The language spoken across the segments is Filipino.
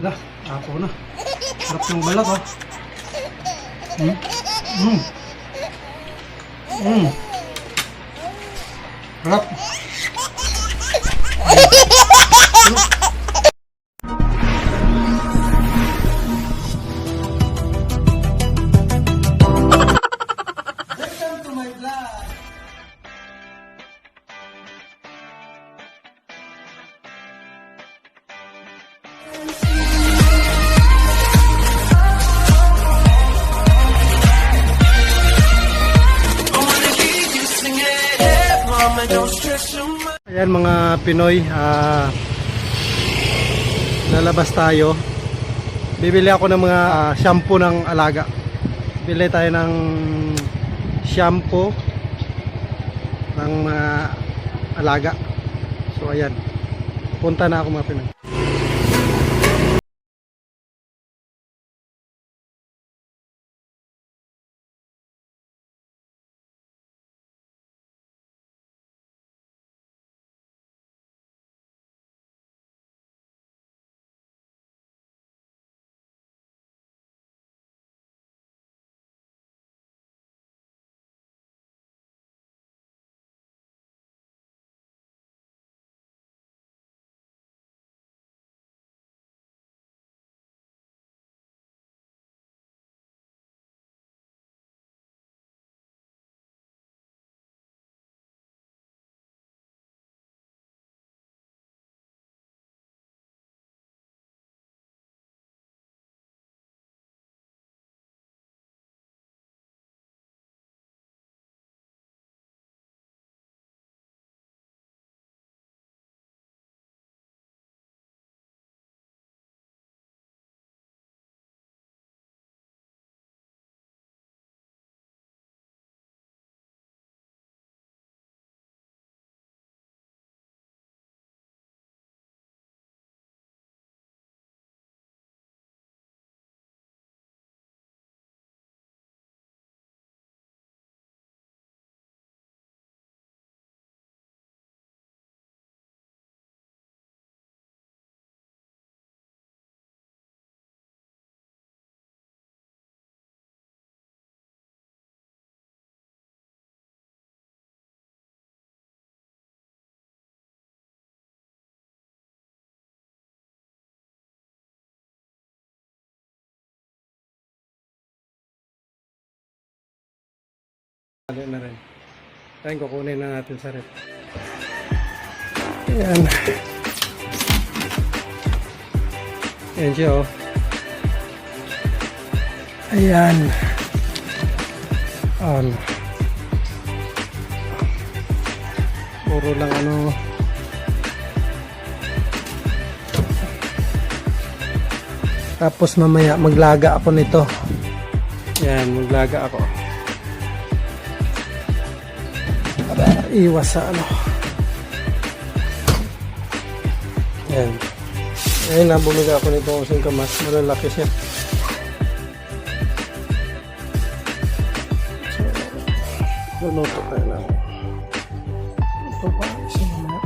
Lah, ako na. Sarap ng balat, oh. Sarap. Welcome to my vlog. Ayan mga Pinoy, lalabas tayo. Bibili ako ng mga shampoo ng alaga. Bili tayo ng shampoo ng alaga. So ayan, punta na ako mga Pinoy. Ano na rin. Tayo kukunin na natin sa rep. Ayan. Ayan siya, oh. Ayan. Puro lang ano. Tapos mamaya maglaga ako nito. Ayan, maglaga ako. Iwas sa ano. Ayan. Ayan, nabumiga ako nito ng singkamas. Malalaki siya. So, luto tayo lang. Ito pa, isa na.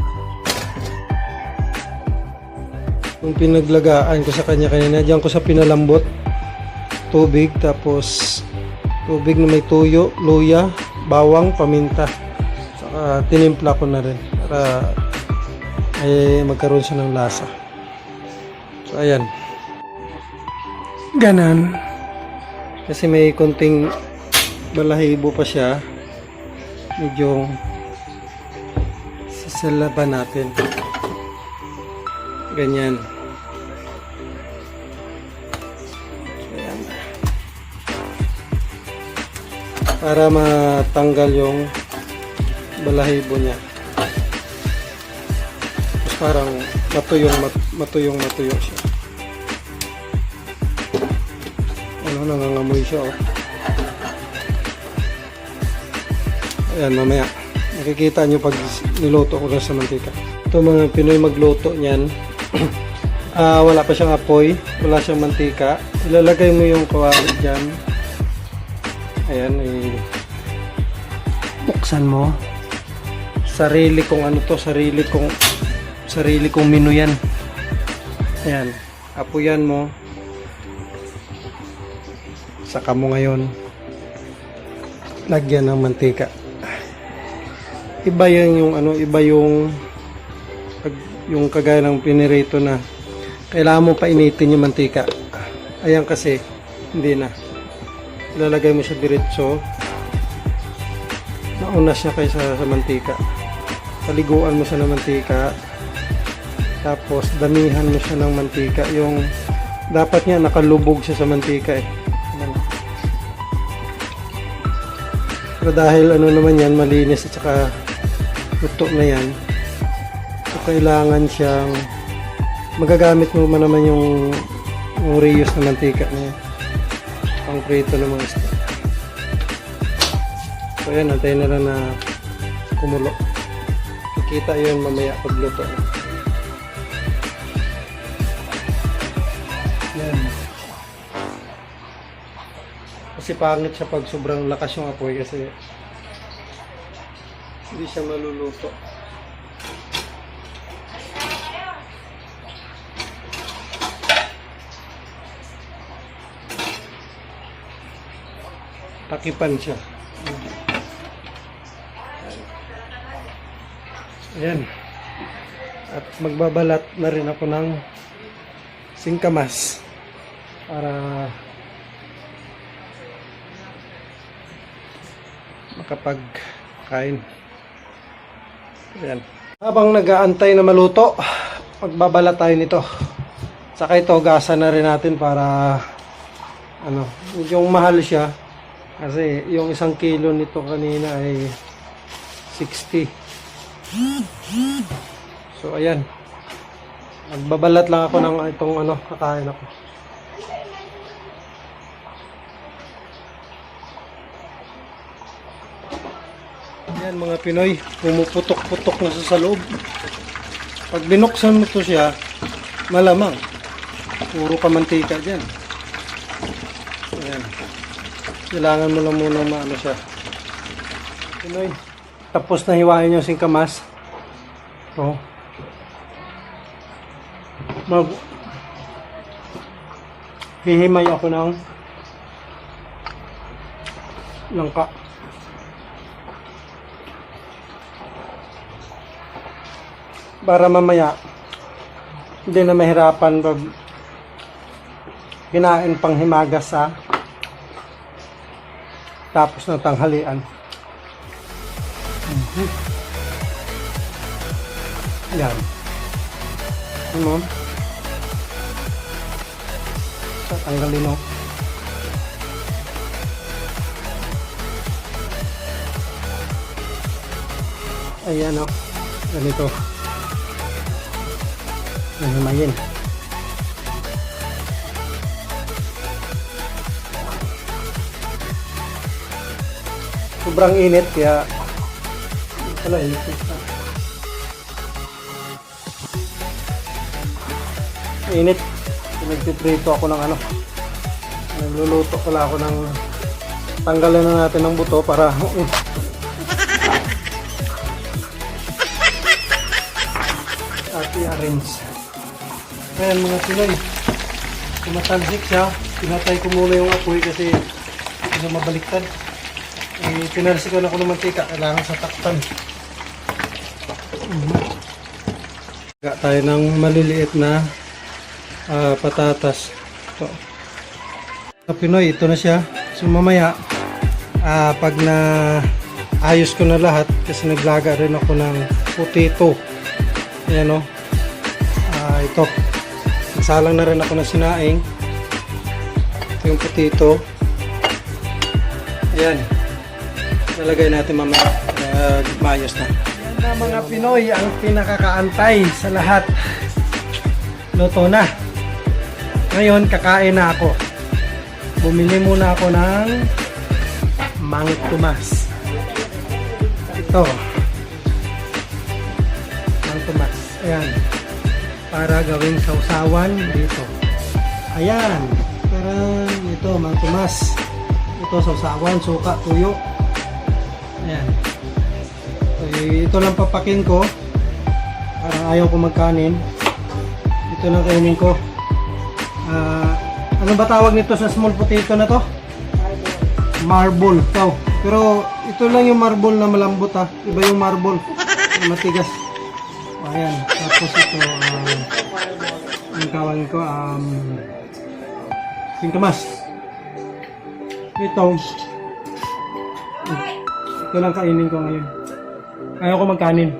Yung pinaglagaan ko sa kanya kanina, diyan ko sa pinalambot. Tubig, tapos tubig na may tuyo, luya, bawang, paminta. Tinimpla ko na rin para ay magkaroon siya ng lasa. So ayan, ganan, kasi may konting balahibo pa siya, medyo sasalaban natin ganyan. So ayan, para matanggal yung balahibo niya. Tapos parang matuyong siya. Ano, nangangamoy siya, oh. Ayan, mamaya makikita nyo pag niluto ko na sa mantika. Ito mga Pinoy magluto niyan. Wala pa siyang apoy, wala siyang mantika. Ilalagay mo yung kawali dyan. Ayan, buksan mo. Sarili kong ano to, sarili kong menu yan. Ayan. Apuyan mo. Saka mo ngayon lagyan ng mantika. Iba yan yung ano, iba yung kagaya ng pinirito na kailangan mo painitin yung mantika. Ayan kasi hindi na. Ilalagay mo siya diretso. Nauna siya kaysa sa mantika. Paliguan mo siya ng mantika. Tapos damihan mo siya ng mantika. Yung dapat niya nakalubog siya sa mantika eh. Pero dahil ano naman yan, malinis at saka luto na yan. So kailangan siyang magagamit mo man naman yung reuse na mantika na yan. Pang prito ng mga isda. So yan, antayin na lang na kumulo. Kikita yun mamaya pagluto. Yan. Kasi pangit siya pag sobrang lakas yung apoy kasi hindi siya maluluto. Takipan siya. Ayan. At magbabalat na rin ako ng singkamas para makapagkain. Ayan. Habang nag-aantay na maluto, magbabalat tayo nito. Saka ito, gasan na rin natin para ano, yung mahal siya. Kasi yung 1 kilo nito kanina ay 60. So ayan. Magbabalat lang ako ng itong ano, kakain ako. Ayan mga Pinoy, pumuputok-putok na sa loob. Pag binuksan mo to siya, malamang puro ka mantika dyan. Ayan. Kailangan mo lang muna maano siya. Pinoy, tapos na hiwain yung singkamas. So, hihimay ako ng langka. Para mamaya hindi na mahirapan pag kinain pang himagas sa tapos ng tanghalian. Yan. Ano? Tanggalin mo. Ayan o. Ganito. Nahimayin. Sobrang init kaya wala init. Init. Nagpiprito ako ng ano. Nagluluto pala ako ng tanggalan na natin ng buto para at i-arrange. Ayan mga Pinoy. Tumatalsik siya. Pinatay ko muna yung apoy kasi hindi mabaliktad. Pinalsikan ako ng mantika. Kailangan sa takpan. Gaga tayo ng maliliit na patatas. Ito. Sa Pinoy, ito na siya. So mamaya, pag na ayos ko na lahat, kasi naglaga rin ako ng potato. Ayan o. Ito. Nagsalang na rin ako ng sinaing. Ito yung potato. Ayan. Nalagay natin mamaya. Maayos na. Yan na mga Pinoy, ang pinakakaantay sa lahat. Luto na. Ngayon, kakain na ako. Bumili muna ako ng Mang Tomas. Ito. Mang Tomas. Ayan. Para gawing sausawan dito. Ayan. Para ito, Mang Tomas. Ito, sausawan, suka, tuyo. Ayan. Ito lang papakin ko. Parang ayaw ko magkanin. Ito lang kainin ko. Ano ba tawag nito sa small potato na to? Marble. Ito. Pero ito lang yung marble na malambot ha. Iba yung marble na matigas. Ayan. Tapos ito, ang tawagin ko, singkamas. Ito lang kainin ko ngayon. Ayaw ko magkanin.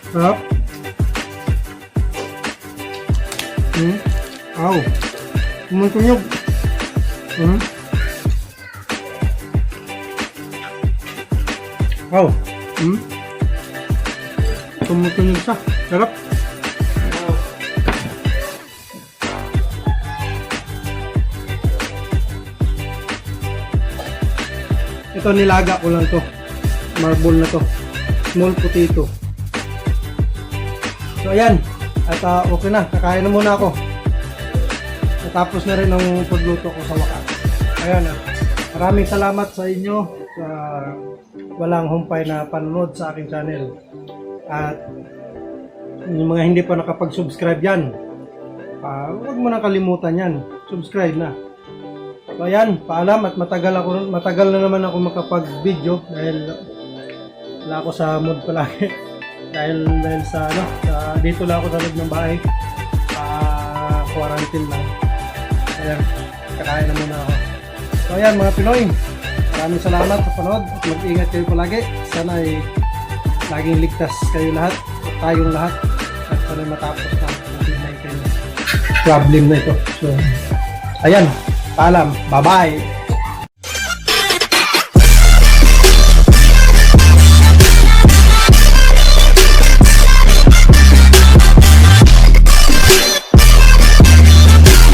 Sarap. Aw. Tumutunyog. Aw. Tumutunyog siya. Sarap. Ito nilaga ko lang to. Marble na to. Small potato. So ayan. At okay na. Kakain na muna ako. Natapos na rin ang pagluto ko sa wakas. Ayan. Maraming salamat sa inyo sa walang humpay na panonood sa aking channel. At yung mga hindi pa nakapag-subscribe yan, huwag mo na kalimutan yan. Subscribe na. So ayan, paalam at matagal na naman ako makapag-video dahil wala ako sa mood palagi. dahil sa dito lang ako sa loob ng bahay. Quarantine lang. Ayan, kakain na muna ako. So ayan mga Pinoy, maraming salamat sa panood at mag-ingat kayo palagi. Sana ay laging ligtas kayo lahat at tayong lahat at sana matapos na ang COVID-19 problem na ito. So ayan, paalam, bye bye.